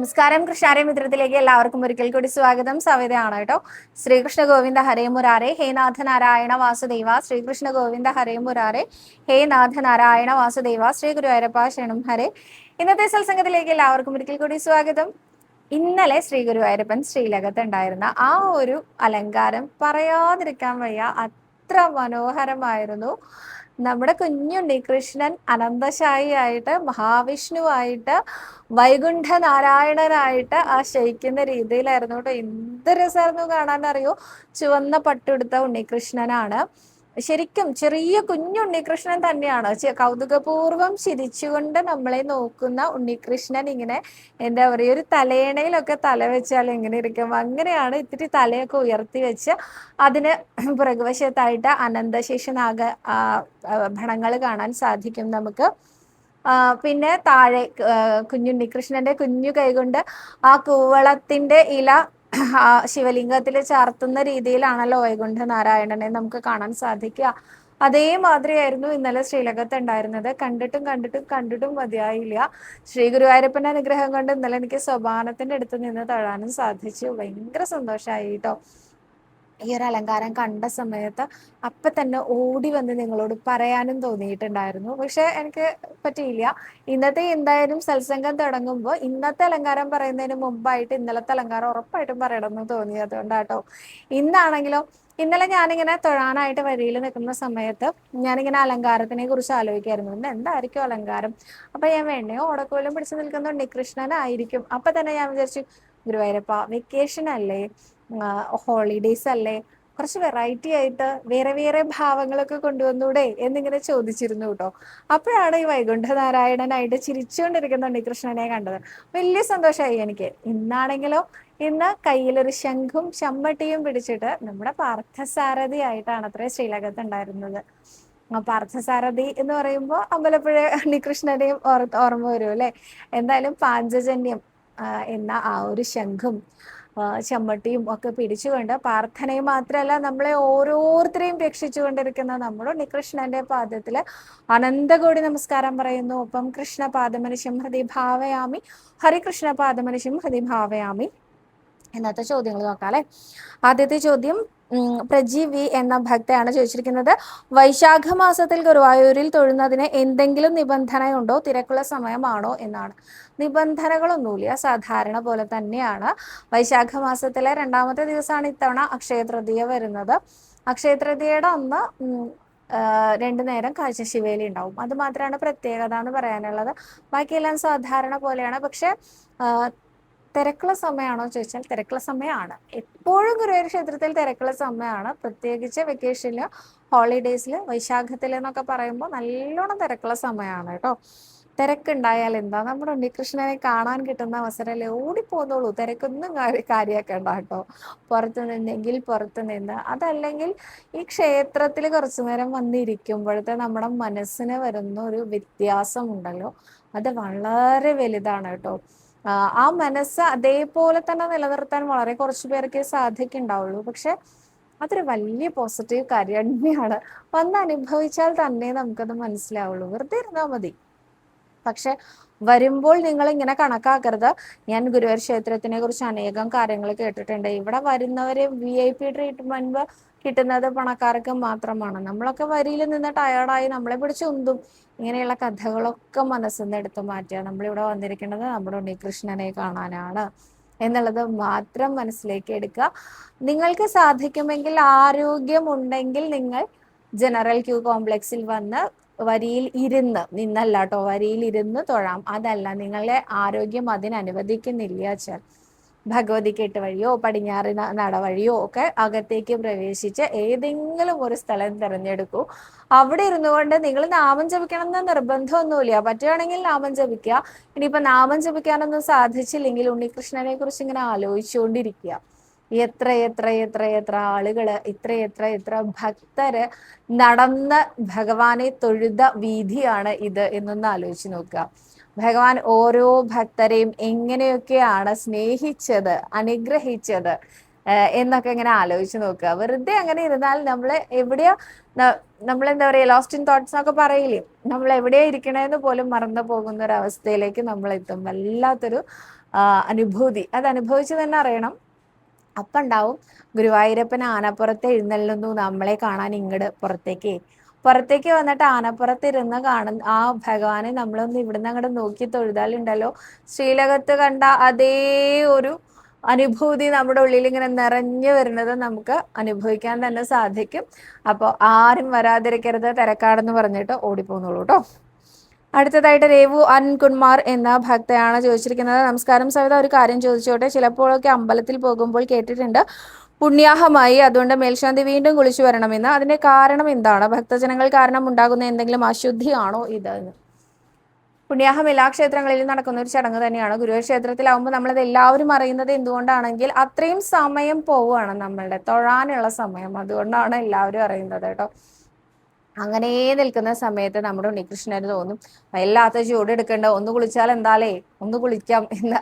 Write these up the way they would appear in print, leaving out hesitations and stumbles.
നമസ്കാരം. കൃഷ്ണാരമിത്രത്തിലേക്ക് എല്ലാവർക്കും ഒരിക്കൽ കൂടി സ്വാഗതം. സവിതയാണ് കേട്ടോ. ശ്രീകൃഷ്ണ ഗോവിന്ദ ഹരേ മുരാരെ, ഹേ നാഥ നാരായണ വാസുദേവ. ശ്രീകൃഷ്ണ ഗോവിന്ദ ഹരേ മുരാരെ, ഹേ നാഥ നാരായണ വാസുദേവ. ശ്രീ ഗുരുവായൂരപ്പ ശരണം ഹരേ. ഇന്നത്തെ സത്സംഗത്തിലേക്ക് എല്ലാവർക്കും ഒരിക്കൽ കൂടി സ്വാഗതം. ഇന്നലെ ശ്രീ ഗുരുവായൂരപ്പൻ ശ്രീലകത്ത് ഉണ്ടായിരുന്ന ആ ഒരു അലങ്കാരം പറയാതിരിക്കാൻ വയ്യ, അത്ര മനോഹരമായിരുന്നു. നമ്മുടെ കുഞ്ഞുണ്ണി കൃഷ്ണൻ അനന്തശായി ആയിട്ട്, മഹാവിഷ്ണുവായിട്ട്, വൈകുണ്ഠ നാരായണനായിട്ട് ആ ശയിക്കുന്ന രീതിയിലായിരുന്നു കേട്ടോ. എന്ത് രസമായിരുന്നു കാണാൻ അറിയോ. ചുവന്ന പട്ടുടുത്ത ഉണ്ണികൃഷ്ണനാണ്. ശരിക്കും ചെറിയ കുഞ്ഞുണ്ണികൃഷ്ണൻ തന്നെയാണ്. കൗതുകപൂർവം ചിരിച്ചുകൊണ്ട് നമ്മളെ നോക്കുന്ന ഉണ്ണികൃഷ്ണൻ. ഇങ്ങനെ എന്താ പറയുക, ഒരു തലയണയിലൊക്കെ തല വെച്ചാൽ എങ്ങനെ ഇരിക്കും, അങ്ങനെയാണ്. ഇത്തിരി തലയൊക്കെ ഉയർത്തി വെച്ച് അതിന് പുറകുവശത്തായിട്ട് അനന്തശേഷനാഗ ഭണങ്ങൾ കാണാൻ സാധിക്കും നമുക്ക്. പിന്നെ താഴെ കുഞ്ഞുണ്ണികൃഷ്ണന്റെ കുഞ്ഞു കൈകൊണ്ട് ആ കൂവളത്തിന്റെ ഇല ശിവലിംഗത്തിൽ ചാർത്തുന്ന രീതിയിലാണല്ലോ വൈകുണ്ഠ നാരായണനെ നമുക്ക് കാണാൻ സാധിക്കുക. അതേമാതിരിയായിരുന്നു ഇന്നലെ ശ്രീലകത്ത് ഉണ്ടായിരുന്നത്. കണ്ടിട്ടും മതിയായില്ല. ശ്രീ ഗുരുവായൂരപ്പന്റെ അനുഗ്രഹം കൊണ്ട് ഇന്നലെ എനിക്ക് സോപാനത്തിന്റെ അടുത്ത് നിന്ന് തൊഴാനും സാധിച്ചു. ഭയങ്കര സന്തോഷമായി കേട്ടോ. ഈ ഒരു അലങ്കാരം കണ്ട സമയത്ത് അപ്പൊ തന്നെ ഓടി വന്ന് നിങ്ങളോട് പറയാനും തോന്നിയിട്ടുണ്ടായിരുന്നു. പക്ഷെ എനിക്ക് പറ്റിയില്ല. ഇന്നത്തെ എന്തായാലും സത്സംഗം തുടങ്ങുമ്പോൾ ഇന്നത്തെ അലങ്കാരം പറയുന്നതിന് മുമ്പായിട്ട് ഇന്നലത്തെ അലങ്കാരം ഉറപ്പായിട്ടും പറയണമെന്ന് തോന്നിയത് കൊണ്ടാട്ടോ. ഇന്നാണെങ്കിലോ, ഇന്നലെ ഞാനിങ്ങനെ തൊഴാനായിട്ട് വരിയിൽ നിൽക്കുന്ന സമയത്ത് ഞാനിങ്ങനെ അലങ്കാരത്തിനെ കുറിച്ച് ആലോചിക്കായിരുന്നു. ഇന്ന് എന്തായിരിക്കും അലങ്കാരം? അപ്പൊ ഞാൻ വെണ്ണയോ ഓടക്കോലും പിടിച്ചു നിൽക്കുന്ന ഉണ്ണികൃഷ്ണനായിരിക്കും. അപ്പൊ തന്നെ ഞാൻ വിചാരിച്ചു, ഗുരുവായൂരപ്പ വെക്കേഷൻ അല്ലേ, ഹോളിഡേയ്സ് അല്ലേ, കുറച്ച് വെറൈറ്റി ആയിട്ട് വേറെ വേറെ ഭാവങ്ങളൊക്കെ കൊണ്ടുവന്നൂടെ എന്നിങ്ങനെ ചോദിച്ചിരുന്നു കേട്ടോ. അപ്പോഴാണ് ഈ വൈകുണ്ഠ നാരായണനായിട്ട് ചിരിച്ചുകൊണ്ടിരിക്കുന്ന ഉണ്ണികൃഷ്ണനെ കണ്ടത്. വലിയ സന്തോഷമായി എനിക്ക്. ഇന്നാണെങ്കിലോ, ഇന്ന് കയ്യിലൊരു ശംഖും ചമ്മട്ടിയും പിടിച്ചിട്ട് നമ്മുടെ പാർത്ഥസാരഥി ആയിട്ടാണ് അത്രേ ശ്രീലകത്ത് ഉണ്ടായിരുന്നത്. പാർത്ഥസാരഥി എന്ന് പറയുമ്പോൾ അമ്പലപ്പുഴ ഉണ്ണികൃഷ്ണനെയും ഓർമ്മ വരും അല്ലെ. എന്തായാലും പാഞ്ചജന്യം എന്ന ആ ഒരു ശംഖും ചമ്മട്ടിയും ഒക്കെ പിടിച്ചുകൊണ്ട് പ്രാർത്ഥനയും മാത്രമല്ല, നമ്മളെ ഓരോരുത്തരെയും രക്ഷിച്ചുകൊണ്ടിരിക്കുന്ന നമ്മുടെ ഉണ്ണികൃഷ്ണന്റെ പാദത്തില് അനന്തകോടി നമസ്കാരം പറയുന്നു. ഒപ്പം കൃഷ്ണ പാദമനുഷ്യം ഹൃദി ഭാവയാമി, ഹരികൃഷ്ണ പാദമനുഷ്യം ഹൃദി ഭാവയാമി. ഇന്നത്തെ ചോദ്യങ്ങൾ നോക്കാം അല്ലെ. ആദ്യത്തെ ചോദ്യം പ്രജി വി എന്ന ഭക്തയാണ് ചോദിച്ചിരിക്കുന്നത്. വൈശാഖ മാസത്തിൽ ഗുരുവായൂരിൽ തൊഴുന്നതിന് എന്തെങ്കിലും നിബന്ധനയുണ്ടോ, തിരക്കുള്ള സമയമാണോ എന്നാണ്. നിബന്ധനകളൊന്നുമില്ല, സാധാരണ പോലെ തന്നെയാണ്. വൈശാഖ മാസത്തിലെ 2ാമത്തെ ദിവസമാണ് ഇത്തവണ അക്ഷയ തൃതീയ വരുന്നത്. അക്ഷയ തൃതീയയുടെ അന്ന് 2 നേരം കാഴ്ചശിവേലി ഉണ്ടാവും. അത് മാത്രമാണ് പ്രത്യേകത എന്ന് പറയാനുള്ളത്. ബാക്കിയെല്ലാം സാധാരണ പോലെയാണ്. പക്ഷെ തിരക്കുള്ള സമയമാണോ ചോദിച്ചാൽ തിരക്കുള്ള സമയമാണ്. എപ്പോഴും ഗുരുവായൂർ ക്ഷേത്രത്തിൽ തിരക്കുള്ള സമയമാണ്. പ്രത്യേകിച്ച് വെക്കേഷനില്, ഹോളിഡേയ്സിൽ, വൈശാഖത്തിൽ എന്നൊക്കെ പറയുമ്പോൾ നല്ലോണം തിരക്കുള്ള സമയമാണ് കേട്ടോ. തിരക്കുണ്ടായാൽ എന്താ, നമ്മുടെ ഉണ്ണികൃഷ്ണനെ കാണാൻ കിട്ടുന്ന അവസരമല്ലേ, ഓടിപ്പോന്നോളൂ. തിരക്കൊന്നും കാര്യമാക്കണ്ട കേട്ടോ. പുറത്തു നിന്നെങ്കിൽ പുറത്തു നിന്ന്, അതല്ലെങ്കിൽ ഈ ക്ഷേത്രത്തിൽ കുറച്ചു നേരം വന്നിരിക്കുമ്പോഴത്തെ നമ്മുടെ മനസ്സിന് വരുന്ന ഒരു വ്യത്യാസം ഉണ്ടല്ലോ, അത് വളരെ വലുതാണ് കേട്ടോ. ആ മനസ്സ് അതേപോലെ തന്നെ നിലനിർത്താൻ വളരെ കുറച്ചു പേർക്ക് സാധിക്കുന്നുണ്ടാവുള്ളൂ. പക്ഷെ അതൊരു വലിയ പോസിറ്റീവ് കാര്യം തന്നെയാണ്. വന്ന് അനുഭവിച്ചാൽ തന്നെ നമുക്കത് മനസ്സിലാവുള്ളൂ. വെറുതെ ഇരുന്നാൽ മതി. പക്ഷെ വരുമ്പോൾ നിങ്ങൾ ഇങ്ങനെ കണക്കാക്കരുത്. ഞാൻ ഗുരുവായൂർ ക്ഷേത്രത്തിനെ കുറിച്ച് അനേകം കാര്യങ്ങൾ കേട്ടിട്ടുണ്ട്. ഇവിടെ വരുന്നവര് VIP ട്രീറ്റ്മെന്റ് കിട്ടുന്നത് പണക്കാർക്ക് മാത്രമാണ്. നമ്മളൊക്കെ വരിയിൽ നിന്ന് ടയേർഡായി നമ്മളെ പിടിച്ച് ഉന്തും. ഇങ്ങനെയുള്ള കഥകളൊക്കെ മനസ്സിൽ നിന്ന് എടുത്തു മാറ്റുക. നമ്മളിവിടെ വന്നിരിക്കുന്നത് നമ്മുടെ ഉണ്ണികൃഷ്ണനെ കാണാനാണ് എന്നുള്ളത് മാത്രം മനസ്സിലേക്ക് എടുക്കുക. നിങ്ങൾക്ക് സാധിക്കുമെങ്കിൽ, ആരോഗ്യമുണ്ടെങ്കിൽ നിങ്ങൾ ജനറൽ ക്യൂ കോംപ്ലക്സിൽ വന്ന് വരിയിൽ ഇരുന്ന് നിന്നല്ല കേട്ടോ, വരിയിൽ ഇരുന്ന് തൊഴാം. അതല്ല, നിങ്ങളുടെ ആരോഗ്യം അതിനനുവദിക്കുന്നില്ല വെച്ചാൽ ഭഗവതി കെട്ട് വഴിയോ പടിഞ്ഞാറ് നട വഴിയോ ഒക്കെ അകത്തേക്ക് പ്രവേശിച്ച് ഏതെങ്കിലും ഒരു സ്ഥലം തിരഞ്ഞെടുക്കൂ. അവിടെ ഇരുന്നു കൊണ്ട് നിങ്ങൾ നാമം ജപിക്കണം എന്ന് നിർബന്ധമൊന്നുമില്ല. പറ്റുകയാണെങ്കിൽ നാമം ജപിക്കുക. ഇനിയിപ്പോ നാമം ജപിക്കാനൊന്നും സാധിച്ചില്ലെങ്കിൽ ഉണ്ണികൃഷ്ണനെ കുറിച്ച് ഇങ്ങനെ ആലോചിച്ചുകൊണ്ടിരിക്കുക. എത്ര എത്ര എത്ര എത്ര ആളുകള്, എത്ര ഭക്തര് നടന്ന് ഭഗവാനെ തൊഴുത വീതിയാണ് ഇത് എന്നൊന്ന് ആലോചിച്ച് നോക്കുക. ഭഗവാൻ ഓരോ ഭക്തരെയും എങ്ങനെയൊക്കെയാണ് സ്നേഹിച്ചത്, അനുഗ്രഹിച്ചത് എന്നൊക്കെ ഇങ്ങനെ ആലോചിച്ച് നോക്കുക. വെറുതെ അങ്ങനെ ഇരുന്നാൽ നമ്മൾ എവിടെയോ നമ്മൾ എന്താ പറയുക, ലോസ്റ്റ് ഇൻ തോട്ട്സ് എന്നൊക്കെ പറയില്ലേ, നമ്മൾ എവിടെയാ ഇരിക്കണേന്ന് പോലും മറന്നു പോകുന്ന ഒരു അവസ്ഥയിലേക്ക് നമ്മൾ എത്തും. വല്ലാത്തൊരു അനുഭൂതി, അത് അനുഭവിച്ച് തന്നെ അറിയണം. അപ്പം ഉണ്ടാവും ഗുരുവായൂരപ്പൻ ആനപ്പുറത്ത് എഴുന്നള്ളുന്നു നമ്മളെ കാണാൻ ഇങ്ങട് പുറത്തേക്ക് വന്നിട്ട് ആനപ്പുറത്ത് ഇരുന്ന് കാണുന്ന ആ ഭഗവാനെ നമ്മളൊന്ന് ഇവിടുന്ന് അങ്ങോട്ട് നോക്കി തൊഴുതാലുണ്ടല്ലോ, ശ്രീലകത്ത് കണ്ട അതേ ഒരു അനുഭൂതി നമ്മുടെ ഉള്ളിൽ ഇങ്ങനെ നിറഞ്ഞു വരുന്നത് നമുക്ക് അനുഭവിക്കാൻ തന്നെ സാധിക്കും. അപ്പോൾ ആരും വരാതിരിക്കരുത്, തിരക്കാടെന്ന് പറഞ്ഞിട്ട് ഓടിപ്പോന്നോളൂ കേട്ടോ. അടുത്തതായിട്ട് രേവു അൻകുമാർ എന്ന ഭക്തയാണ് ചോദിച്ചിരിക്കുന്നത്. നമസ്കാരം സവിത, ഒരു കാര്യം ചോദിച്ചോട്ടെ. ചിലപ്പോഴൊക്കെ അമ്പലത്തിൽ പോകുമ്പോൾ കേട്ടിട്ടുണ്ട് പുണ്യാഹമായി, അതുകൊണ്ട് മേൽശാന്തി വീണ്ടും കുളിച്ചു വരണമെന്ന്. അതിന്റെ കാരണം എന്താണ്? ഭക്തജനങ്ങൾ കാരണം ഉണ്ടാകുന്ന എന്തെങ്കിലും അശുദ്ധിയാണോ ഇതെന്ന്? പുണ്യാഹം എല്ലാ ക്ഷേത്രങ്ങളിലും നടക്കുന്ന ഒരു ചടങ്ങ് തന്നെയാണ്. ഗുരുവായൂർ ക്ഷേത്രത്തിലാവുമ്പോൾ നമ്മളത് എല്ലാവരും അറിയുന്നത് എന്തുകൊണ്ടാണെങ്കിൽ അത്രയും സമയം പോവുകയാണ് നമ്മളുടെ തൊഴാനുള്ള സമയം, അതുകൊണ്ടാണ് എല്ലാവരും അറിയുന്നത് കേട്ടോ. അങ്ങനെ നിൽക്കുന്ന സമയത്ത് നമ്മുടെ ഉണ്ണികൃഷ്ണന് തോന്നും വല്ലാത്ത ചൂടെടുക്കണ്ട, ഒന്ന് കുളിച്ചാൽ എന്താലേ, ഒന്ന് കുളിക്കാം എന്ന്.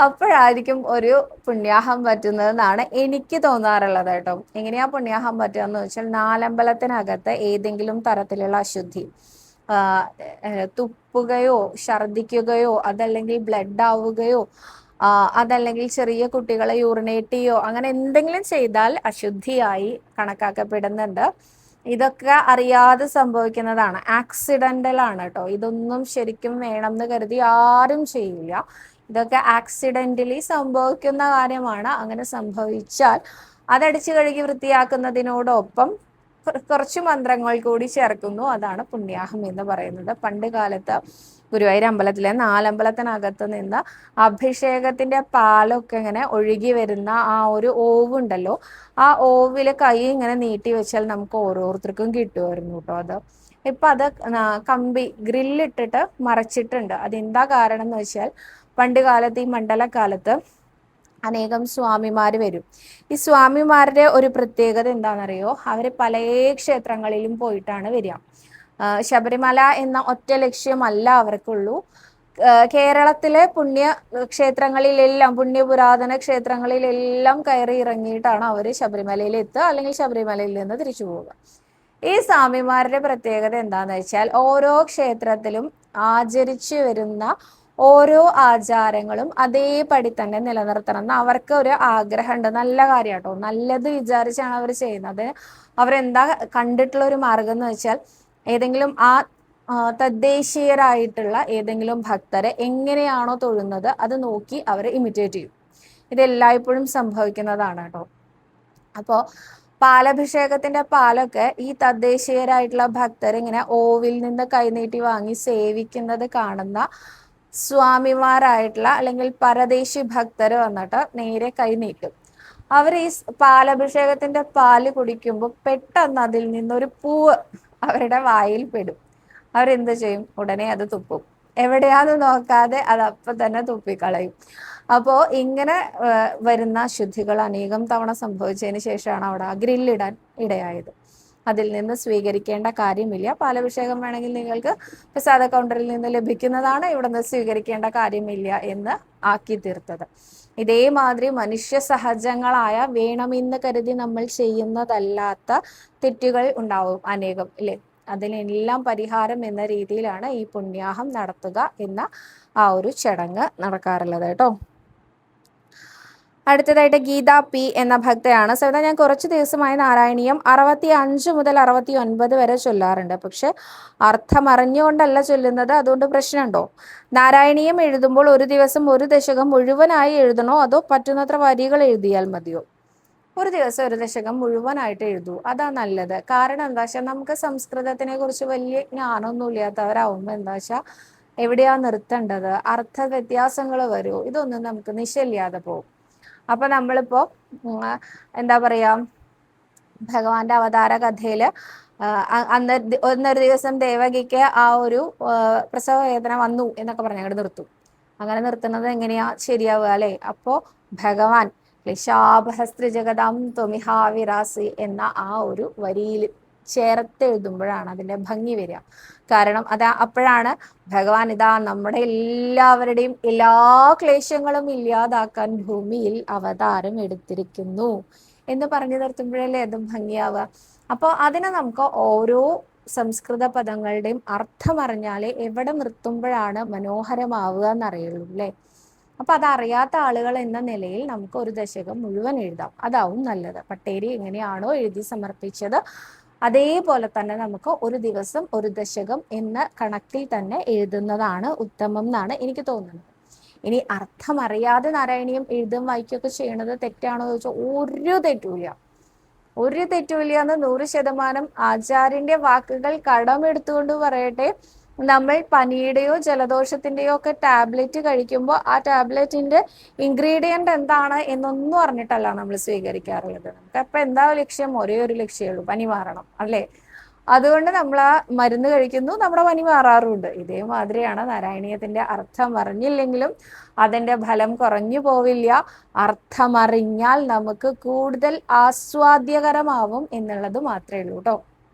അപ്പോഴായിരിക്കും ഒരു പുണ്യാഹം പറ്റുന്നതെന്നാണ് എനിക്ക് തോന്നാറുള്ളത് കേട്ടോ. എങ്ങനെയാ പുണ്യാഹം പറ്റുക എന്ന് വെച്ചാൽ, നാലമ്പലത്തിനകത്ത് ഏതെങ്കിലും തരത്തിലുള്ള അശുദ്ധി, തുപ്പുകയോ ഛർദിക്കുകയോ അതല്ലെങ്കിൽ ബ്ലഡ് ആവുകയോ അതല്ലെങ്കിൽ ചെറിയ കുട്ടികളെ യൂറിനേറ്റ് ചെയ്യോ അങ്ങനെ എന്തെങ്കിലും ചെയ്താൽ അശുദ്ധിയായി കണക്കാക്കപ്പെടുന്നുണ്ട്. ഇതൊക്കെ അറിയാതെ സംഭവിക്കുന്നതാണ്, ആക്സിഡന്റൽ ആണ് കേട്ടോ. ഇതൊന്നും ശരിക്കും വേണം എന്ന് കരുതി ആരും ചെയ്യില്ല. ഇതൊക്കെ ആക്സിഡന്റലി സംഭവിക്കുന്ന കാര്യമാണ്. അങ്ങനെ സംഭവിച്ചാൽ അതടിച്ചു കഴുകി വൃത്തിയാക്കുന്നതിനോടൊപ്പം കുറച്ച് മന്ത്രങ്ങൾ കൂടി ചേർക്കുന്നു. അതാണ് പുണ്യാഹം എന്ന് പറയുന്നത്. പണ്ട് കാലത്ത് ഗുരുവായൂർ അമ്പലത്തിലെ നാലമ്പലത്തിനകത്ത് നിന്ന് അഭിഷേകത്തിന്റെ പാലൊക്കെ ഇങ്ങനെ ഒഴുകി വരുന്ന ആ ഒരു ഓവുണ്ടല്ലോ, ആ ഓവില് കൈ ഇങ്ങനെ നീട്ടി വെച്ചാൽ നമുക്ക് ഓരോരുത്തർക്കും കിട്ടുമായിരുന്നു കേട്ടോ. അത് ഇപ്പൊ അത് കമ്പി ഗ്രില്ലിട്ടിട്ട് മറച്ചിട്ടുണ്ട്. അതെന്താ കാരണം എന്ന് വെച്ചാൽ, പണ്ട് കാലത്ത് ഈ മണ്ഡലകാലത്ത് അനേകം സ്വാമിമാർ വരും. ഈ സ്വാമിമാരുടെ ഒരു പ്രത്യേകത എന്താണെന്നറിയോ, അവര് പല ക്ഷേത്രങ്ങളിലും പോയിട്ടാണ് വരിക. ശബരിമല എന്ന ഒറ്റ ലക്ഷ്യമല്ല അവർക്കുള്ളൂ. കേരളത്തിലെ പുണ്യ ക്ഷേത്രങ്ങളിലെല്ലാം, പുണ്യപുരാതന ക്ഷേത്രങ്ങളിലെല്ലാം കയറി ഇറങ്ങിയിട്ടാണ് അവർ ശബരിമലയിൽ എത്തുക, അല്ലെങ്കിൽ ശബരിമലയിൽ നിന്ന് തിരിച്ചു പോവുക. ഈ സ്വാമിമാരുടെ പ്രത്യേകത എന്താന്ന് വെച്ചാൽ, ഓരോ ക്ഷേത്രത്തിലും ആചരിച്ചു വരുന്ന ഓരോ ആചാരങ്ങളും അതേപടി തന്നെ നിലനിർത്തണം എന്ന് അവർക്ക് ഒരു ആഗ്രഹമുണ്ട്. നല്ല കാര്യം കേട്ടോ, നല്ലത് വിചാരിച്ചാണ് അവർ ചെയ്യുന്നത്. അവരെന്താ കണ്ടിട്ടുള്ള ഒരു മാർഗം എന്ന് വെച്ചാൽ, ഏതെങ്കിലും തദ്ദേശീയരായിട്ടുള്ള ഏതെങ്കിലും ഭക്തരെ എങ്ങനെയാണോ തൊഴുന്നത് അത് നോക്കി അവർ ഇമിറ്റേറ്റ് ചെയ്യും. ഇത് എല്ലായ്പ്പോഴും സംഭവിക്കുന്നതാണ് കേട്ടോ. അപ്പോൾ പാലഭിഷേകത്തിന്റെ പാലൊക്കെ ഈ തദ്ദേശീയരായിട്ടുള്ള ഭക്തർ ഇങ്ങനെ ഓവിൽ നിന്ന് കൈനീട്ടി വാങ്ങി സേവിക്കുന്നത് കാണുന്ന സ്വാമിമാരായിട്ടുള്ള അല്ലെങ്കിൽ പരദേശി ഭക്തർ വന്നിട്ട് നേരെ കൈനീട്ടും. അവർ ഈ പാലഭിഷേകത്തിന്റെ പാല് കുടിക്കുമ്പോൾ പെട്ടെന്ന് അതിൽ നിന്നൊരു പൂവ് അവരുടെ വായിൽ പെടും. അവരെന്ത് ചെയ്യും? ഉടനെ അത് തുപ്പും. എവിടെയാന്ന് നോക്കാതെ അത് അപ്പം തന്നെ തുപ്പിക്കളയും. അപ്പോൾ ഇങ്ങനെ വരുന്ന അശുദ്ധികൾ അനേകം തവണ സംഭവിച്ചതിന് ശേഷമാണ് അവിടെ ആ ഗ്രില്ലിടാൻ ഇടയായത്. അതിൽ നിന്ന് സ്വീകരിക്കേണ്ട കാര്യമില്ല. പാലഭിഷേകം വേണമെങ്കിൽ നിങ്ങൾക്ക് പ്രസാദ കൗണ്ടറിൽ നിന്ന് ലഭിക്കുന്നതാണ്, ഇവിടെ നിന്ന് സ്വീകരിക്കേണ്ട കാര്യമില്ല എന്ന് ആക്കി തീർത്തത്. ഇതേമാതിരി മനുഷ്യ സഹജങ്ങളായ വേണമെന്ന് കരുതി നമ്മൾ ചെയ്യുന്നതല്ലാത്ത തെറ്റുകൾ ഉണ്ടാവും അനേകം, ഇല്ലേ? അതിനെല്ലാം പരിഹാരം എന്ന രീതിയിലാണ് ഈ പുണ്യാഹം നടത്തുക എന്ന ആ ഒരു ചടങ്ങ് നടക്കാറുള്ളത് കേട്ടോ. അടുത്തതായിട്ട് ഗീത പി എന്ന ഭക്തയാണ്. സവിത, ഞാൻ കുറച്ച് ദിവസമായി നാരായണീയം 65 മുതൽ 69 വരെ ചൊല്ലാറുണ്ട്. പക്ഷെ അർത്ഥം അറിഞ്ഞുകൊണ്ടല്ല ചൊല്ലുന്നത്, അതുകൊണ്ട് പ്രശ്നമുണ്ടോ? നാരായണീയം എഴുതുമ്പോൾ ഒരു ദിവസം ഒരു ദശകം മുഴുവനായി എഴുതണോ, അതോ പറ്റുന്നത്ര വരികൾ എഴുതിയാൽ മതിയോ? ഒരു ദിവസം ഒരു ദശകം മുഴുവനായിട്ട് എഴുതൂ, അതാ നല്ലത്. കാരണം എന്താ വെച്ചാൽ, നമുക്ക് സംസ്കൃതത്തിനെ കുറിച്ച് വലിയ ജ്ഞാനമൊന്നും ഇല്ലാത്തവരാകുമ്പോൾ എന്താ വെച്ചാൽ, എവിടെയാ നിർത്തേണ്ടത്, അർത്ഥ വ്യത്യാസങ്ങൾ വരുമോ, ഇതൊന്നും നമുക്ക് നിശ്ചയില്ലാതെ പോകും. അപ്പൊ നമ്മളിപ്പോ എന്താ പറയാ, ഭഗവാന്റെ അവതാര കഥയില് ഒന്നൊരു ദിവസം ദേവകിക്ക് ആ ഒരു പ്രസവ വേദന വന്നു എന്നൊക്കെ പറഞ്ഞ് അങ്ങോട്ട് നിർത്തും. അങ്ങനെ നിർത്തുന്നത് എങ്ങനെയാ ശരിയാവുക, അല്ലെ? അപ്പോ ഭഗവാൻ ശാപഹസ്ത്രിജഗതം ത്വമിഹാവിരാസി എന്ന ആ ഒരു വരിയിൽ ചേർത്തെഴുതുമ്പോഴാണ് അതിന്റെ ഭംഗി വരിക. കാരണം അപ്പോഴാണ് ഭഗവാൻ ഇതാ നമ്മുടെ എല്ലാവരുടെയും എല്ലാ ക്ലേശങ്ങളും ഇല്ലാതാക്കാൻ ഭൂമിയിൽ അവതാരം എടുത്തിരിക്കുന്നു എന്ന് പറഞ്ഞു നിർത്തുമ്പോഴല്ലേ അതും ഭംഗിയാവുക. അപ്പോൾ അതിന് നമുക്ക് ഓരോ സംസ്കൃത പദങ്ങളുടെയും അർത്ഥം അറിഞ്ഞാലേ എവിടെ നിർത്തുമ്പോഴാണ് മനോഹരമാവുക എന്നറിയുള്ളൂ അല്ലേ. അപ്പൊ അതറിയാത്ത ആളുകൾ എന്ന നിലയിൽ നമുക്ക് ഒരു ദശകം മുഴുവൻ എഴുതാം, അതാവും നല്ലത്. പട്ടേരി എങ്ങനെയാണോ എഴുതി സമർപ്പിച്ചത് അതേപോലെ തന്നെ നമുക്ക് ഒരു ദിവസം ഒരു ദശകം എന്ന കണക്കിൽ തന്നെ എഴുതുന്നതാണ് ഉത്തമം എന്നാണ് എനിക്ക് തോന്നുന്നത്. ഇനി അർത്ഥം അറിയാതെ നാരായണീയം എഴുതും വായിക്കുകയൊക്കെ ചെയ്യണത് തെറ്റാണോ എന്ന് ചോദിച്ചാൽ ഒരു തെറ്റുമില്ല എന്ന് 100% ആചാര്യന്റെ വാക്കുകൾ കടമെടുത്തുകൊണ്ട് പറയട്ടെ. നമ്മൾ പനിയുടെയോ ജലദോഷത്തിന്റെയോ ഒക്കെ ടാബ്ലറ്റ് കഴിക്കുമ്പോൾ ആ ടാബ്ലറ്റിന്റെ ഇൻഗ്രീഡിയന്റ് എന്താണ് എന്നൊന്നും അറിഞ്ഞിട്ടല്ല നമ്മൾ സ്വീകരിക്കാറുള്ളത്. നമുക്ക് അപ്പൊ എന്താ ലക്ഷ്യം? ഒരേ ഒരു ലക്ഷ്യമുള്ളൂ, പനി മാറണം അല്ലേ. അതുകൊണ്ട് നമ്മൾ ആ മരുന്ന് കഴിക്കുന്നു, നമ്മുടെ പനി മാറാറുണ്ട്. ഇതേമാതിരിയാണ് നാരായണീയത്തിന്റെ അർത്ഥം അറിഞ്ഞില്ലെങ്കിലും അതിന്റെ ഫലം കുറഞ്ഞു പോവില്ല. അർത്ഥമറിഞ്ഞാൽ നമുക്ക് കൂടുതൽ ആസ്വാദ്യകരമാവും എന്നുള്ളത് മാത്രമേ ഉള്ളൂ കേട്ടോ.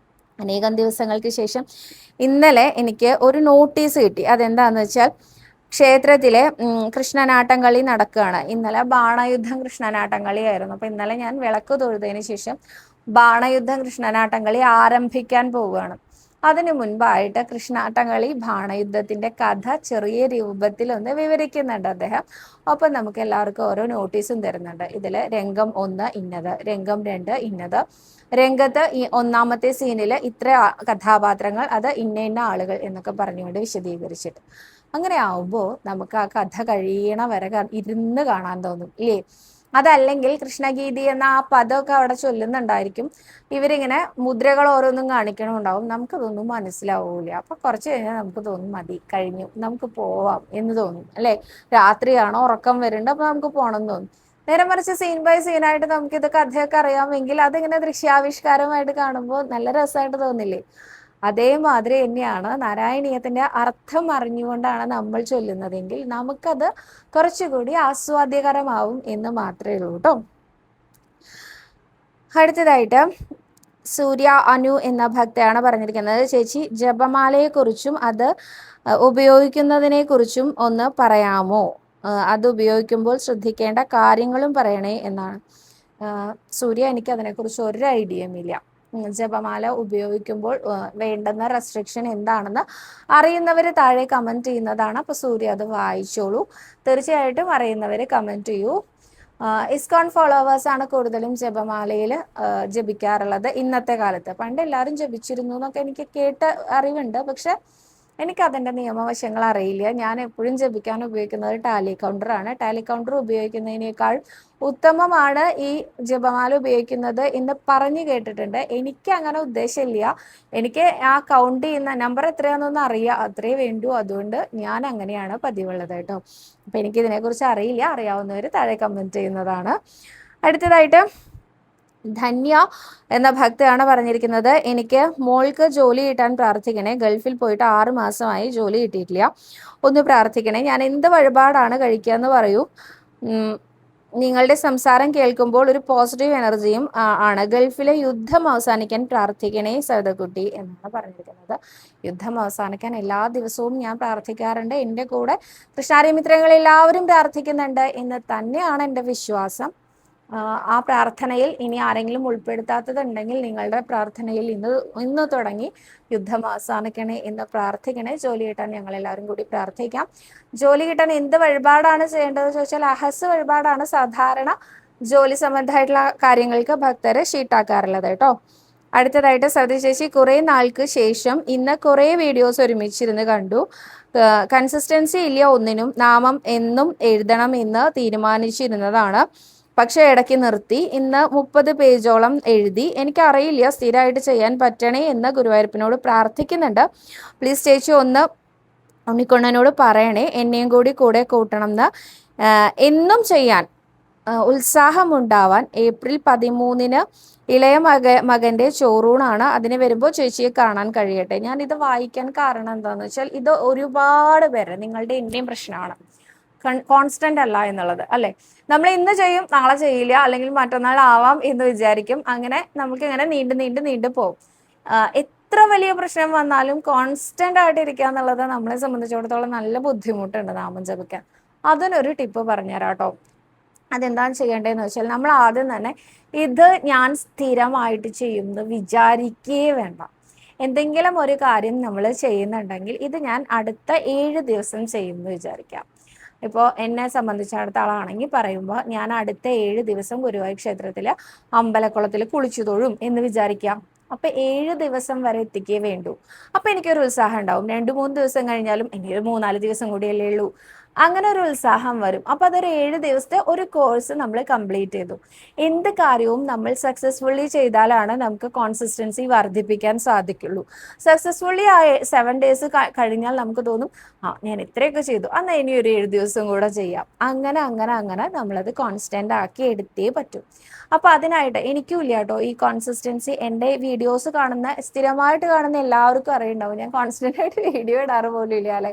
അനേകം ദിവസങ്ങൾക്ക് ശേഷം ഇന്നലെ എനിക്ക് ഒരു നോട്ടീസ് കിട്ടി. അതെന്താന്ന് വെച്ചാൽ ക്ഷേത്രത്തിലെ കൃഷ്ണനാട്ടം കളി നടക്കുകയാണ്. ഇന്നലെ ബാണയുദ്ധം കൃഷ്ണനാട്ടം കളിയായിരുന്നു. അപ്പൊ ഇന്നലെ ഞാൻ വിളക്ക് തൊഴുതതിന് ശേഷം ബാണയുദ്ധം കൃഷ്ണനാട്ടം കളി ആരംഭിക്കാൻ പോവുകയാണ്. അതിനു മുൻപായിട്ട് കൃഷ്ണാട്ടം കളി ബാണയുദ്ധത്തിന്റെ കഥ ചെറിയ രൂപത്തിൽ ഒന്ന് വിവരിക്കുന്നുണ്ട് അദ്ദേഹം. ഒപ്പം നമുക്ക് എല്ലാവർക്കും ഓരോ നോട്ടീസും തരുന്നുണ്ട്. ഇതില് രംഗം 1 ഇന്നത്, രംഗം 2 ഇന്നത്, രംഗത്ത് ഈ ഒന്നാമത്തെ സീനില് ഇത്ര കഥാപാത്രങ്ങൾ, അത് ഇന്ന ആളുകൾ എന്നൊക്കെ പറഞ്ഞുകൊണ്ട് വിശദീകരിച്ചിട്ട്. അങ്ങനെ ആവുമ്പോൾ നമുക്ക് ആ കഥ കഴിയണ വരെ ഇരുന്ന് കാണാൻ തോന്നും ഇല്ലേ. അതല്ലെങ്കിൽ കൃഷ്ണഗീതി എന്ന ആ പദമൊക്കെ അവിടെ ചൊല്ലുന്നുണ്ടായിരിക്കും. ഇവരിങ്ങനെ മുദ്രകൾ ഓരോന്നും കാണിക്കണമുണ്ടാവും. നമുക്കതൊന്നും മനസ്സിലാവൂല. അപ്പൊ കുറച്ച് കഴിഞ്ഞാൽ നമുക്ക് തോന്നും മതി, കഴിഞ്ഞു, നമുക്ക് പോവാം എന്ന് തോന്നും അല്ലെ. രാത്രിയാണോ, ഉറക്കം വരുന്നുണ്ട്, അപ്പൊ നമുക്ക് പോകണം എന്ന് തോന്നും. നേരെ മറിച്ച് സീൻ ബൈ സീനായിട്ട് നമുക്ക് ഇത് കഥയൊക്കെ അറിയാമെങ്കിൽ അതിങ്ങനെ ദൃശ്യാവിഷ്കാരമായിട്ട് കാണുമ്പോൾ നല്ല രസമായിട്ട് തോന്നില്ലേ. അതേമാതിരി തന്നെയാണ് നാരായണീയത്തിന്റെ അർത്ഥം അറിഞ്ഞുകൊണ്ടാണ് നമ്മൾ ചൊല്ലുന്നതെങ്കിൽ നമുക്കത് കുറച്ചുകൂടി ആസ്വാദ്യകരമാവും എന്ന് മാത്രമേ ഉള്ളൂ കേട്ടോ. അടുത്തതായിട്ട് സൂര്യ അനു എന്ന ഭക്തയാണ് പറഞ്ഞിരിക്കുന്നത്, ചേച്ചി ജപമാലയെ കുറിച്ചും അത് ഉപയോഗിക്കുന്നതിനെ കുറിച്ചും ഒന്ന് പറയാമോ, അത് ഉപയോഗിക്കുമ്പോൾ ശ്രദ്ധിക്കേണ്ട കാര്യങ്ങളും പറയണേ എന്നാണ്. സൂര്യ, എനിക്ക് അതിനെക്കുറിച്ച് ഒരു ഐഡിയയും ഇല്ല. ജപമാല ഉപയോഗിക്കുമ്പോൾ വേണ്ടുന്ന റെസ്ട്രിക്ഷൻ എന്താണെന്ന് അറിയുന്നവർ താഴെ കമൻറ്റ് ചെയ്യുന്നതാണ്. അപ്പോൾ സൂര്യ അത് വായിച്ചോളൂ. തീർച്ചയായിട്ടും അറിയുന്നവർ കമൻറ്റ് ചെയ്യൂ. ഇസ്കോൺ ഫോളോവേഴ്സ് ആണ് കൂടുതലും ജപമാലയിൽ ജപിക്കാറുള്ളത് ഇന്നത്തെ കാലത്ത്. പണ്ട് എല്ലാവരും ജപിച്ചിരുന്നു എന്നൊക്കെ എനിക്ക് കേട്ട അറിവുണ്ട്. പക്ഷെ എനിക്ക് അതിൻ്റെ നിയമവശങ്ങൾ അറിയില്ല. ഞാൻ എപ്പോഴും ജപിക്കാൻ ഉപയോഗിക്കുന്നത് ടാലി കൗണ്ടറാണ്. ടാലി കൗണ്ടർ ഉപയോഗിക്കുന്നതിനേക്കാൾ ഉത്തമമാണ് ഈ ജപമാല ഉപയോഗിക്കുന്നത് എന്ന് പറഞ്ഞു കേട്ടിട്ടുണ്ട്. എനിക്ക് അങ്ങനെ ഉദ്ദേശമില്ല. എനിക്ക് ആ കൗണ്ട് ചെയ്യുന്ന നമ്പർ എത്രയാണെന്നൊന്നും അറിയാം, അത്രേ വേണ്ടൂ. അതുകൊണ്ട് ഞാൻ അങ്ങനെയാണ് പതിവുള്ളത് കേട്ടോ. അപ്പം എനിക്ക് ഇതിനെക്കുറിച്ച് അറിയില്ല. അറിയാവുന്നവർ താഴെ കമൻറ്റ് ചെയ്യുന്നതാണ്. അടുത്തതായിട്ട് ധന്യ എന്ന ഭക്തയാണ് പറഞ്ഞിരിക്കുന്നത്, എനിക്ക് മോൾക്ക് ജോലി കിട്ടാൻ പ്രാർത്ഥിക്കണേ. ഗൾഫിൽ പോയിട്ട് 6 മാസമായി, ജോലി കിട്ടിയിട്ടില്ല, ഒന്ന് പ്രാർത്ഥിക്കണേ. ഞാൻ എന്ത് വഴിപാടാണ് കഴിക്കുക എന്ന് പറയൂ. നിങ്ങളുടെ സംസാരം കേൾക്കുമ്പോൾ ഒരു പോസിറ്റീവ് എനർജിയും ആണ്. ഗൾഫിലെ യുദ്ധം അവസാനിക്കാൻ പ്രാർത്ഥിക്കണേ സവിതക്കുട്ടി എന്നാണ് പറഞ്ഞിരിക്കുന്നത്. യുദ്ധം അവസാനിക്കാൻ എല്ലാ ദിവസവും ഞാൻ പ്രാർത്ഥിക്കാറുണ്ട്. എൻ്റെ കൂടെ കൃഷ്ണാരി മിത്രങ്ങൾ എല്ലാവരും പ്രാർത്ഥിക്കുന്നുണ്ട് എന്ന് തന്നെയാണ് എൻ്റെ വിശ്വാസം. ആ പ്രാർത്ഥനയിൽ ഇനി ആരെങ്കിലും ഉൾപ്പെടുത്താത്തതുണ്ടെങ്കിൽ നിങ്ങളുടെ പ്രാർത്ഥനയിൽ ഇന്ന് തുടങ്ങി യുദ്ധം അവസാനിക്കണേ എന്ന് പ്രാർത്ഥിക്കണേ. ജോലി കിട്ടാൻ ഞങ്ങൾ എല്ലാവരും കൂടി പ്രാർത്ഥിക്കാം. ജോലി കിട്ടാൻ എന്ത് വഴിപാടാണ് ചെയ്യേണ്ടത് ചോദിച്ചാൽ അഹസ് വഴിപാടാണ് സാധാരണ ജോലി സംബന്ധമായിട്ടുള്ള കാര്യങ്ങൾക്ക് ഭക്തരെ ഷീട്ടാക്കാറുള്ളത് കേട്ടോ. അടുത്തതായിട്ട് സതി ചേച്ചി, കുറേ നാൾക്ക് ശേഷം ഇന്ന് കുറേ വീഡിയോസ് ഒരുമിച്ചിരുന്ന് കണ്ടു. കൺസിസ്റ്റൻസി ഇല്ല ഒന്നിനും. നാമം എന്നും എഴുതണം എന്ന് തീരുമാനിച്ചിരുന്നതാണ്, പക്ഷെ ഇടയ്ക്ക് നിർത്തി. ഇന്ന് 30 പേജോളം എഴുതി. എനിക്കറിയില്ല സ്ഥിരമായിട്ട് ചെയ്യാൻ പറ്റണേ എന്ന് ഗുരുവായൂരപ്പനോട് പ്രാർത്ഥിക്കുന്നുണ്ട്. പ്ലീസ് ചേച്ചി ഒന്ന് ഉണ്ണിക്കൊണ്ണനോട് പറയണേ, എന്നെയും കൂടി കൂടെ കൂട്ടണം എന്ന്. എന്നും ചെയ്യാൻ ഉത്സാഹമുണ്ടാവാൻ ഏപ്രിൽ 13 ഇളയ മകൻ്റെ ചോറൂണാണ്. അതിന് വരുമ്പോൾ ചേച്ചിയെ കാണാൻ കഴിയട്ടെ. ഞാൻ ഇത് വായിക്കാൻ കാരണം എന്താണെന്ന് വെച്ചാൽ ഇത് ഒരുപാട് പേര് നിങ്ങളുടെ എൻ്റെയും പ്രശ്നമാണ്, കോൺസ്റ്റന്റ് അല്ല എന്നുള്ളത് അല്ലെ. നമ്മൾ ഇന്ന് ചെയ്യും, നാളെ ചെയ്യില്ല, അല്ലെങ്കിൽ മറ്റന്നാൾ ആവാം എന്ന് വിചാരിക്കും. അങ്ങനെ നമുക്ക് ഇങ്ങനെ നീണ്ടു പോകും. എത്ര വലിയ പ്രശ്നം വന്നാലും കോൺസ്റ്റന്റ് ആയിട്ട് ഇരിക്കുക എന്നുള്ളത് നമ്മളെ സംബന്ധിച്ചിടത്തോളം നല്ല ബുദ്ധിമുട്ടുണ്ട് നാമം ജപിക്കാൻ. അതിനൊരു ടിപ്പ് പറഞ്ഞുതരാം കേട്ടോ. അതെന്താണ് ചെയ്യേണ്ടതെന്ന് വെച്ചാൽ നമ്മൾ ആദ്യം തന്നെ ഇത് ഞാൻ സ്ഥിരമായിട്ട് ചെയ്യുമെന്ന് വിചാരിക്കുകയേ വേണ്ട. എന്തെങ്കിലും ഒരു കാര്യം നമ്മൾ ചെയ്യുന്നുണ്ടെങ്കിൽ ഇത് ഞാൻ അടുത്ത 7 ദിവസം ചെയ്യുമെന്ന് വിചാരിക്കാം. ഇപ്പോൾ എന്നെ സംബന്ധിച്ചിടത്തോളാണെങ്കിൽ പറയുമ്പോൾ ഞാൻ അടുത്ത 7 ദിവസം ഗുരുവായൂർ ക്ഷേത്രത്തിൽ അമ്പലക്കുളത്തിൽ കുളിച്ചു തൊഴും എന്ന് വിചാരിക്കാം. അപ്പൊ 7 ദിവസം വരെ എത്തിക്കേ വേണ്ടൂ. അപ്പൊ എനിക്കൊരു ഉത്സാഹം ഉണ്ടാവും. 2-3 ദിവസം കഴിഞ്ഞാലും ഇനി ഒരു 3-4 ദിവസം കൂടിയല്ലേ ഉള്ളൂ, അങ്ങനെ ഒരു ഉത്സാഹം വരും. അപ്പൊ അതൊരു 7 ദിവസത്തെ ഒരു കോഴ്സ് നമ്മൾ കംപ്ലീറ്റ് ചെയ്തു. എന്ത് കാര്യവും നമ്മൾ സക്സസ്ഫുള്ളി ചെയ്താലാണ് നമുക്ക് കോൺസിസ്റ്റൻസി വർദ്ധിപ്പിക്കാൻ സാധിക്കുള്ളൂ. സക്സസ്ഫുള്ളി ആ 7 ഡേയ്സ് കഴിഞ്ഞാൽ നമുക്ക് തോന്നും, ഞാൻ ഇത്രയൊക്കെ ചെയ്തു, എന്നാൽ ഇനി ഒരു 7 ദിവസം കൂടെ ചെയ്യാം. അങ്ങനെ അങ്ങനെ അങ്ങനെ നമ്മളത് കോൺസ്റ്റന്റ് ആക്കി എടുത്തേ പറ്റും. അപ്പൊ അതിനായിട്ട് എനിക്കും ഇല്ല കേട്ടോ ഈ കോൺസിസ്റ്റൻസി. എൻ്റെ വീഡിയോസ് കാണുന്ന സ്ഥിരമായിട്ട് കാണുന്ന എല്ലാവർക്കും അറിയുണ്ടാവും, ഞാൻ കോൺസ്റ്റന്റ് ആയിട്ട് വീഡിയോ ഇടാറ് പോലും ഇല്ല അല്ലെ.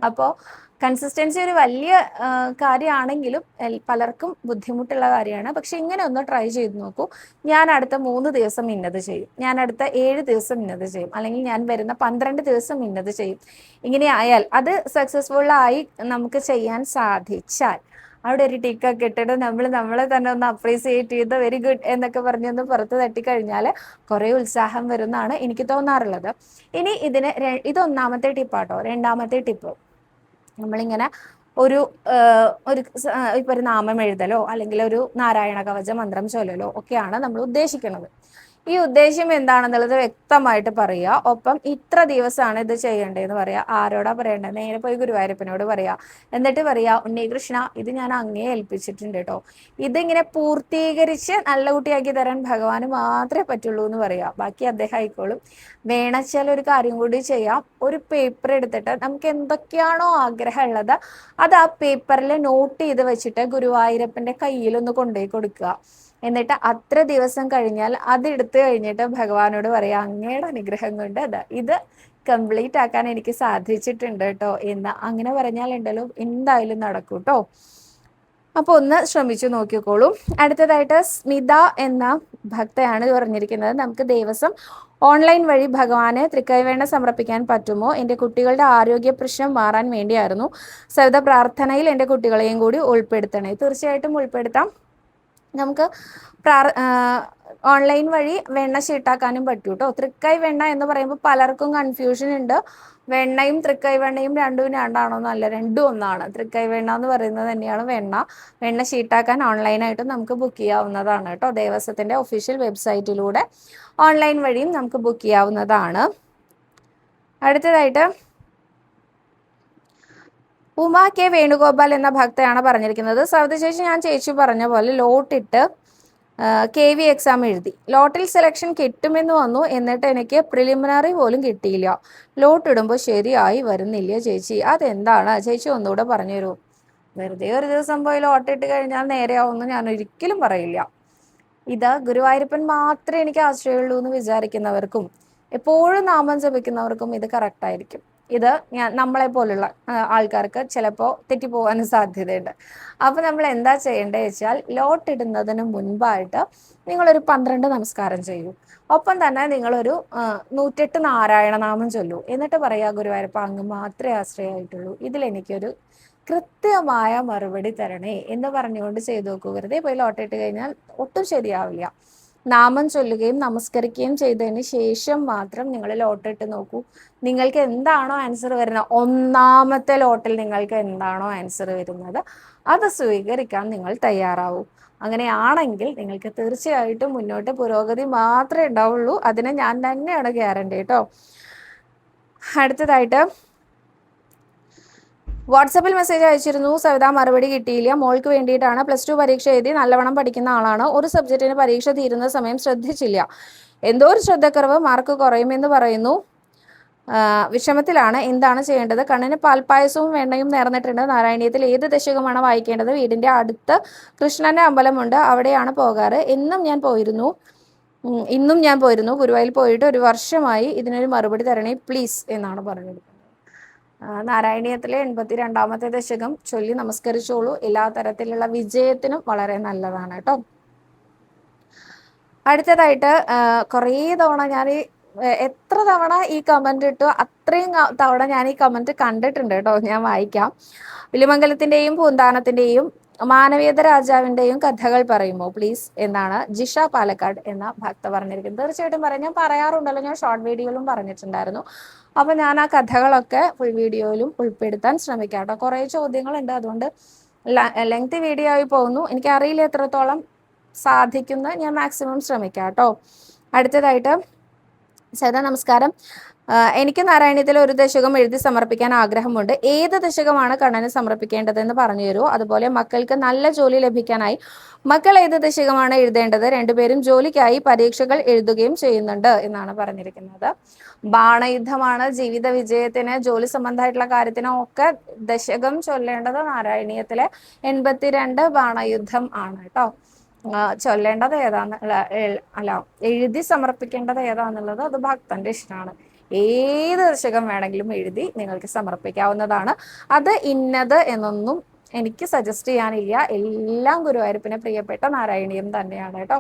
അപ്പോൾ കൺസിസ്റ്റൻസി ഒരു വലിയ കാര്യമാണെങ്കിലും പലർക്കും ബുദ്ധിമുട്ടുള്ള കാര്യമാണ്. പക്ഷെ ഇങ്ങനെ ഒന്ന് ട്രൈ ചെയ്ത് നോക്കൂ. ഞാൻ അടുത്ത 3 ദിവസം ഇന്നത് ചെയ്യും, ഞാൻ അടുത്ത 7 ദിവസം ഇന്നത് ചെയ്യും, അല്ലെങ്കിൽ ഞാൻ വരുന്ന 12 ദിവസം ഇന്നത് ചെയ്യും. ഇങ്ങനെ ആയാൽ അത് സക്സസ്ഫുൾ ആയി നമുക്ക് ചെയ്യാൻ സാധിച്ചാൽ അവിടെ ഒരു ടിക്കൊക്കെ ഇട്ടിട്ട് നമ്മളെ തന്നെ ഒന്ന് അപ്രീസിയേറ്റ് ചെയ്ത് വെരി ഗുഡ് എന്നൊക്കെ പറഞ്ഞൊന്ന് പുറത്ത് തട്ടിക്കഴിഞ്ഞാൽ കുറേ ഉത്സാഹം വരുമെന്നാണ് എനിക്ക് തോന്നാറുള്ളത്. ഇനി ഇത് ഒന്നാമത്തെ ടിപ്പാട്ടോ. രണ്ടാമത്തെ ടിപ്പ്, നമ്മളിങ്ങനെ ഒരു ഇപ്പൊ ഒരു നാമം എഴുതലോ അല്ലെങ്കിൽ ഒരു നാരായണ കവച മന്ത്രം ചൊല്ലലോ ഒക്കെയാണ് നമ്മൾ ഉദ്ദേശിക്കുന്നത്. ഈ ഉദ്ദേശ്യം എന്താണെന്നുള്ളത് വ്യക്തമായിട്ട് പറയുക. ഒപ്പം ഇത്ര ദിവസമാണ് ഇത് ചെയ്യേണ്ടതെന്ന് പറയാ. ആരോടാ പറയേണ്ടത്? നേരെ പോയി ഗുരുവായൂരപ്പനോട് പറയാ. എന്നിട്ട് പറയാ, ഉണ്ണികൃഷ്ണ ഇത് ഞാൻ അങ്ങേ ഏൽപ്പിച്ചിട്ടുണ്ട് കേട്ടോ, ഇതിങ്ങനെ പൂർത്തീകരിച്ച് നല്ല കുട്ടിയാക്കി തരാൻ ഭഗവാന് മാത്രമേ പറ്റുള്ളൂ എന്ന് പറയാ. ബാക്കി അദ്ദേഹം ആയിക്കോളും. വേണച്ചാൽ ഒരു കാര്യം കൂടി ചെയ്യാം. ഒരു പേപ്പർ എടുത്തിട്ട് നമുക്ക് എന്തൊക്കെയാണോ ആഗ്രഹം ഉള്ളത് അത് ആ പേപ്പറിൽ നോട്ട് ചെയ്ത് വെച്ചിട്ട് ഗുരുവായൂരപ്പന്റെ കയ്യിലൊന്ന് കൊണ്ടുപോയി കൊടുക്കുക. എന്നിട്ട് അത്ര ദിവസം കഴിഞ്ഞാൽ അത് എടുത്തു കഴിഞ്ഞിട്ട് ഭഗവാനോട് പറയാം, അങ്ങയുടെ അനുഗ്രഹം കൊണ്ട് ഇത് കംപ്ലീറ്റ് ആക്കാൻ എനിക്ക് സാധിച്ചിട്ടുണ്ട് കേട്ടോ എന്ന് അങ്ങനെ പറഞ്ഞാൽ ഉണ്ടല്ലോ എന്തായാലും നടക്കും കേട്ടോ. അപ്പൊ ഒന്ന് ശ്രമിച്ചു നോക്കിക്കോളൂ. അടുത്തതായിട്ട് സ്മിത എന്ന ഭക്തയാണ് പറഞ്ഞിരിക്കുന്നത്, നമുക്ക് ദേവസ്വം ഓൺലൈൻ വഴി ഭഗവാന് തൃക്കൈവേണ്ണ സമർപ്പിക്കാൻ പറ്റുമോ? എൻ്റെ കുട്ടികളുടെ ആരോഗ്യ പ്രശ്നം മാറാൻ വേണ്ടിയായിരുന്നു. സവിത പ്രാർത്ഥനയിൽ എൻ്റെ കുട്ടികളെയും കൂടി ഉൾപ്പെടുത്തണേ. തീർച്ചയായിട്ടും ഉൾപ്പെടുത്താം. നമുക്ക് ഓൺലൈൻ വഴി വെണ്ണ ഷീട്ടാക്കാനും പറ്റൂ കേട്ടോ. തൃക്കൈ വെണ്ണ എന്ന് പറയുമ്പോൾ പലർക്കും കൺഫ്യൂഷൻ ഉണ്ട്. വെണ്ണയും തൃക്കൈ വെണ്ണയും രണ്ടും രണ്ടാണോന്നല്ല, രണ്ടും ഒന്നാണ്. തൃക്കൈ വെണ്ണ എന്ന് പറയുന്നത് തന്നെയാണ് വെണ്ണ. വെണ്ണ ഷീട്ടാക്കാൻ ഓൺലൈനായിട്ട് നമുക്ക് ബുക്ക് ചെയ്യാവുന്നതാണ് കേട്ടോ. ദേവസ്വത്തിന്റെ ഒഫീഷ്യൽ വെബ്സൈറ്റിലൂടെ ഓൺലൈൻ വഴിയും നമുക്ക് ബുക്ക് ചെയ്യാവുന്നതാണ്. അടുത്തതായിട്ട് ഉമാ കെ വേണുഗോപാൽ എന്ന ഭക്തയാണ് പറഞ്ഞിരിക്കുന്നത്, സൗദ ചേച്ചി ഞാൻ ചേച്ചി പറഞ്ഞ പോലെ ലോട്ടിട്ട് KV എക്സാം എഴുതി. ലോട്ടിൽ സെലക്ഷൻ കിട്ടുമെന്ന് വന്നു, എന്നിട്ട് എനിക്ക് പ്രിലിമിനറി പോലും കിട്ടിയില്ല. ലോട്ട് ഇടുമ്പോൾ ശരിയായി വരുന്നില്ല ചേച്ചി, അതെന്താണ് ചേച്ചി ഒന്നുകൂടെ പറഞ്ഞു തരൂ. വെറുതെ ഒരു ദിവസം പോയി ലോട്ടിട്ട് കഴിഞ്ഞാൽ നേരെയാവുമെന്ന് ഞാൻ ഒരിക്കലും പറയില്ല. ഇത് ഗുരുവായൂരപ്പൻ മാത്രമേ എനിക്ക് ആശ്രയമുള്ളൂ എന്ന് വിചാരിക്കുന്നവർക്കും എപ്പോഴും നാമം ജപിക്കുന്നവർക്കും ഇത് കറക്റ്റായിരിക്കും. ഇത് നമ്മളെ പോലുള്ള ആൾക്കാർക്ക് ചിലപ്പോൾ തെറ്റിപ്പോകാനും സാധ്യതയുണ്ട്. അപ്പൊ നമ്മൾ എന്താ ചെയ്യേണ്ടത് വെച്ചാൽ ലോട്ട് ഇടുന്നതിന് മുൻപായിട്ട് നിങ്ങളൊരു 12 നമസ്കാരം ചെയ്യൂ. ഒപ്പം തന്നെ നിങ്ങളൊരു 108 നാരായണ നാമം ചൊല്ലൂ. എന്നിട്ട് പറയാ, ഗുരുവായൂരപ്പ അങ്ങ് മാത്രമേ ആശ്രയമായിട്ടുള്ളൂ, ഇതിലെനിക്കൊരു കൃത്യമായ മറുപടി തരണേ എന്ന് പറഞ്ഞുകൊണ്ട് ചെയ്തു നോക്കൂ. വെറുതെ പോയി ലോട്ടിട്ട് കഴിഞ്ഞാൽ ഒട്ടും ശരിയാവില്ല. നാമം ചൊല്ലുകയും നമസ്കരിക്കുകയും ചെയ്തതിന് ശേഷം മാത്രം നിങ്ങൾ ലോട്ടിട്ട് നോക്കൂ. നിങ്ങൾക്ക് എന്താണോ ആൻസർ വരുന്നത്, ഒന്നാമത്തെ ലോട്ടിൽ നിങ്ങൾക്ക് എന്താണോ ആൻസർ വരുന്നത് അത് സ്വീകരിക്കാൻ നിങ്ങൾ തയ്യാറാവൂ. അങ്ങനെയാണെങ്കിൽ നിങ്ങൾക്ക് തീർച്ചയായിട്ടും മുന്നോട്ട് പുരോഗതി മാത്രമേ ഉണ്ടാവുള്ളൂ. അതിന് ഞാൻ തന്നെയാണ് ഗ്യാരണ്ടി കേട്ടോ. അടുത്തതായിട്ട് വാട്സപ്പിൽ മെസ്സേജ് അയച്ചിരുന്നു, സവിത മറുപടി കിട്ടിയില്ല. മോൾക്ക് വേണ്ടിയിട്ടാണ്. +2 പരീക്ഷ എഴുതി, നല്ലവണ്ണം പഠിക്കുന്ന ആളാണ്. ഒരു സബ്ജക്റ്റിന് പരീക്ഷ തീരുന്ന സമയം ശ്രദ്ധിച്ചില്ല, എന്തോ ഒരു ശ്രദ്ധക്കുറവ്, മാർക്ക് കുറയുമെന്ന് പറയുന്നു. വിഷമത്തിലാണ്. എന്താണ് ചെയ്യേണ്ടത്? കണ്ണിന് പാൽപ്പായസവും വെണ്ണയും നേർന്നിട്ടുണ്ട്. നാരായണീയത്തിൽ ഏത് ദശകമാണ് വായിക്കേണ്ടത്? വീടിൻ്റെ അടുത്ത് കൃഷ്ണന്റെ അമ്പലമുണ്ട്, അവിടെയാണ് പോകാറ്. ഇന്നും ഞാൻ പോയിരുന്നു. ഗുരുവായൂർ പോയിട്ട് 1 വർഷമായി. ഇതിനൊരു മറുപടി തരണേ പ്ലീസ് എന്നാണ് പറഞ്ഞത്. നാരായണീയത്തിലെ 82ാമത്തെ ദശകം ചൊല്ലി നമസ്കരിച്ചോളൂ. എല്ലാ തരത്തിലുള്ള വിജയത്തിനും വളരെ നല്ലതാണ് കേട്ടോ. അടുത്തതായിട്ട് കുറേ തവണ ഞാൻ എത്ര തവണ ഈ കമന്റ് ഇട്ടു അത്രയും തവണ ഞാൻ ഈ കമന്റ് കണ്ടിട്ടുണ്ട് കേട്ടോ. ഞാൻ വായിക്കാം. വില്ലുമംഗലത്തിന്റെയും പൂന്താനത്തിന്റെയും മാനവീയത രാജാവിൻ്റെയും കഥകൾ പറയുമോ പ്ലീസ് എന്നാണ് ജിഷ പാലക്കാട് എന്ന ഭക്ത പറഞ്ഞിരിക്കുന്നത്. തീർച്ചയായിട്ടും പറയാം. ഞാൻ പറയാറുണ്ടല്ലോ, ഞാൻ ഷോർട്ട് വീഡിയോയിലും പറഞ്ഞിട്ടുണ്ടായിരുന്നു. അപ്പോൾ ഞാൻ ആ കഥകളൊക്കെ ഫുൾ വീഡിയോയിലും ഉൾപ്പെടുത്താൻ ശ്രമിക്കാം കേട്ടോ. കുറേ ചോദ്യങ്ങളുണ്ട്, അതുകൊണ്ട് ലെങ്തി വീഡിയോ ആയി പോകുന്നു. എനിക്കറിയില്ല എത്രത്തോളം സാധിക്കുന്ന, ഞാൻ മാക്സിമം ശ്രമിക്കാം കേട്ടോ. അടുത്തതായിട്ട് സരിത നമസ്കാരം. എനിക്ക് നാരായണീയത്തിൽ ഒരു ദശകം എഴുതി സമർപ്പിക്കാൻ ആഗ്രഹമുണ്ട്. ഏത് ദശകമാണ് കണ്ണന് സമർപ്പിക്കേണ്ടതെന്ന് പറഞ്ഞു തരുമോ? അതുപോലെ മക്കൾക്ക് നല്ല ജോലി ലഭിക്കാനായി മക്കൾ ഏത് ദശകമാണ് എഴുതേണ്ടത്? രണ്ടുപേരും ജോലിക്കായി പരീക്ഷകൾ എഴുതുകയും ചെയ്യുന്നുണ്ട് എന്നാണ് പറഞ്ഞിരിക്കുന്നത്. ബാണയുദ്ധമാണ് ജീവിത വിജയത്തിന്, ജോലി സംബന്ധമായിട്ടുള്ള കാര്യത്തിനും ഒക്കെ ദശകം ചൊല്ലേണ്ടത് നാരായണീയത്തിലെ 82 ബാണയുദ്ധം ആണ് കേട്ടോ. ചൊല്ലേണ്ടത് ഏതാന്ന് അല്ല എഴുതി സമർപ്പിക്കേണ്ടത് ഏതാന്നുള്ളത് അത് ഭക്തന്റെ ഇഷ്ടമാണ്. ഏത് ദശകം വേണമെങ്കിലും എഴുതി നിങ്ങൾക്ക് സമർപ്പിക്കാവുന്നതാണ്. അത് ഇന്നത് എന്നൊന്നും എനിക്ക് സജസ്റ്റ് ചെയ്യാനില്ല. എല്ലാം ഗുരുവായൂരപ്പന് പ്രിയപ്പെട്ട നാരായണീയം തന്നെയാണ് കേട്ടോ.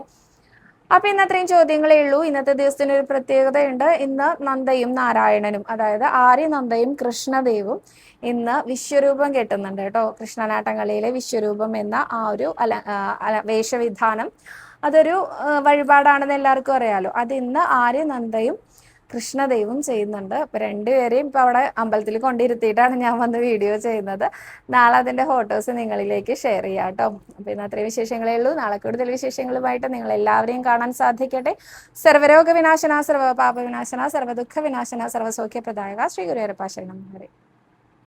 അപ്പൊ ഇന്ന് അത്രയും ചോദ്യങ്ങളേ ഉള്ളൂ. ഇന്നത്തെ ദിവസത്തിന് ഒരു പ്രത്യേകതയുണ്ട്. ഇന്ന് നന്ദയും നാരായണനും, അതായത് ആര്യനന്ദയും കൃഷ്ണദേവും ഇന്ന് വിശ്വരൂപം കെട്ടുന്നുണ്ട് കേട്ടോ. കൃഷ്ണനാട്ടംകളിയിലെ വിശ്വരൂപം എന്ന ആ ഒരു വേഷവിധാനം, അതൊരു വഴിപാടാണെന്ന് എല്ലാവർക്കും അറിയാലോ. അത് ഇന്ന് ആര്യനന്ദയും കൃഷ്ണദേവും ചെയ്യുന്നുണ്ട്. അപ്പൊ രണ്ടുപേരെയും ഇപ്പൊ അവിടെ അമ്പലത്തിൽ കൊണ്ടിരുത്തിയിട്ടാണ് ഞാൻ വന്ന് വീഡിയോ ചെയ്യുന്നത്. നാളെ അതിന്റെ ഫോട്ടോസ് നിങ്ങളിലേക്ക് ഷെയർ ചെയ്യാം കേട്ടോ. അപ്പൊ ഇന്ന് അത്രയും വിശേഷങ്ങളേ ഉള്ളൂ. നാളെ കൂടുതൽ വിശേഷങ്ങളുമായിട്ട് നിങ്ങൾ എല്ലാവരെയും കാണാൻ സാധിക്കട്ടെ. സർവരോഗ വിനാശന, സർവ പാപ വിനാശന, സർവ ദുഃഖ വിനാശന, സർവസൗഖ്യ പ്രദായക ശ്രീ ഗുരുവായൂരപ്പ ശരണം.